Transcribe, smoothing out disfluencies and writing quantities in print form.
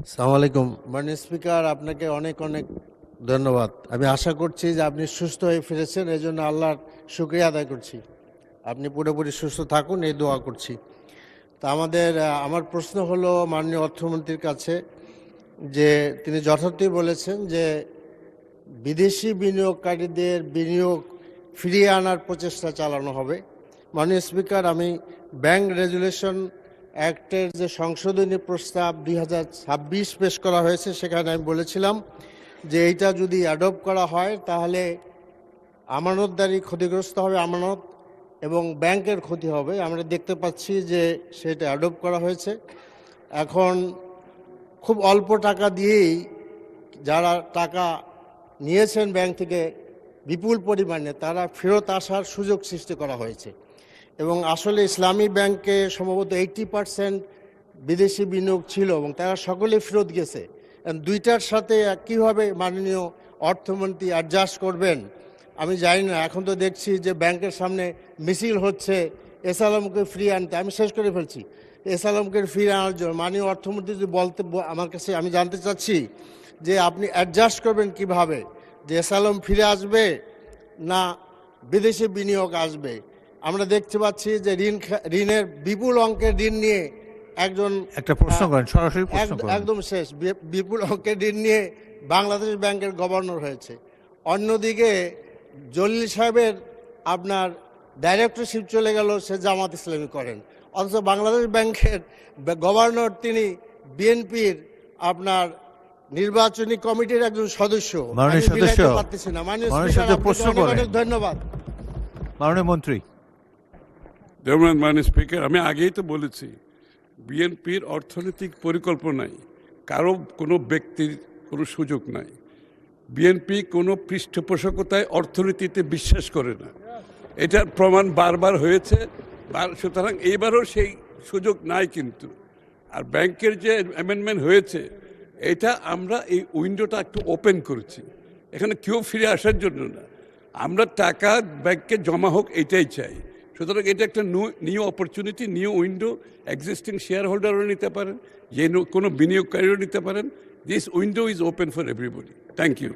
আসসালামু আলাইকুম। মাননীয় স্পিকার, আপনাকে অনেক অনেক ধন্যবাদ। আমি আশা করছি যে আপনি সুস্থ হয়ে ফিরেছেন, এই জন্য আল্লাহর শুকরিয়া আদায় করছি। আপনি পুরোপুরি সুস্থ থাকুন, এই দোয়া করছি। তা আমার প্রশ্ন হলো মাননীয় অর্থমন্ত্রীর কাছে, যে তিনি যথার্থই বলেছেন যে বিদেশি বিনিয়োগকারীদের বিনিয়োগ ফিরিয়ে আনার প্রচেষ্টা চালানো হবে। মাননীয় স্পিকার, আমি ব্যাংক রেগুলেশন অ্যাক্টের যে সংশোধনী প্রস্তাব 2026 পেশ করা হয়েছে, সেখানে আমি বলেছিলাম যে এইটা যদি অ্যাডপ্ট করা হয় তাহলে আমানতদারি ক্ষতিগ্রস্ত হবে, আমানত এবং ব্যাংকের ক্ষতি হবে। আমরা দেখতে পাচ্ছি যে সেটা অ্যাডপ্ট করা হয়েছে। এখন খুব অল্প টাকা দিয়েই যারা টাকা নিয়েছেন ব্যাংক থেকে বিপুল পরিমাণে, তারা ফেরত আসার সুযোগ সৃষ্টি করা হয়েছে। এবং আসলে ইসলামী ব্যাংকে সম্ভবত 80% বিদেশি বিনিয়োগ ছিল এবং তারা সকলেই ফেরত গেছে। দুইটার সাথে কীভাবে মাননীয় অর্থমন্ত্রী অ্যাডজাস্ট করবেন আমি জানি না। এখন তো দেখছি যে ব্যাংকের সামনে মিছিল হচ্ছে এস আলমকে ফিরিয়ে আনতে। আমি শেষ করে ফেলছি। এস আলমকে ফিরিয়ে আনার জন্য মাননীয় অর্থমন্ত্রী যদি আমার কাছে, আমি জানতে চাচ্ছি যে আপনি অ্যাডজাস্ট করবেন কিভাবে, যে এস আলম ফিরে আসবে না বিদেশি বিনিয়োগ আসবে। আমরা দেখতে পাচ্ছি যে ঋণের বিপুল অঙ্কের ঋণ নিয়ে একটা প্রশ্ন করেন, সরাসরি প্রশ্ন করেন। একদম শেষ, বিপুল অঙ্কের ঋণ নিয়ে বাংলাদেশ ব্যাংকের গভর্নর হয়েছে। অন্যদিকে জলিল সাহেবের আপনার ডাইরেক্টরশিপ চলে গেল, সে জামাত ইসলামী করেন। অথচ বাংলাদেশ ব্যাংকের গভর্নর তিনি বিএনপির আপনার নির্বাচনী কমিটির একজন সদস্য। পারতেছি না। অনেক ধন্যবাদ। মাননীয় মন্ত্রী। ধন্যবাদ মাননীয় স্পিকার। আমি আগেই তো বলেছি, বিএনপির অর্থনৈতিক পরিকল্পনায় কারো কোনো ব্যক্তির কোনো সুযোগ নাই। বিএনপি কোনো পৃষ্ঠপোষকতায় অর্থনীতিতে বিশ্বাস করে না, এটার প্রমাণ বারবার হয়েছে। সুতরাং এইবারও সেই সুযোগ নাই। কিন্তু আর ব্যাংকের যে অ্যামেন্ডমেন্ট হয়েছে, এটা আমরা এই উইন্ডোটা একটু ওপেন করেছি। এখানে কেউ ফিরে আসার জন্য না, আমরা টাকা ব্যাংকে জমা হোক এটাই চাই। সুতরাং এটা একটা new opportunity, new window. Existing share হোল্ডারও নিতে পারেন, যে কোনো বিনিয়োগকারীও নিতে পারেন। This window is open for everybody. Thank you.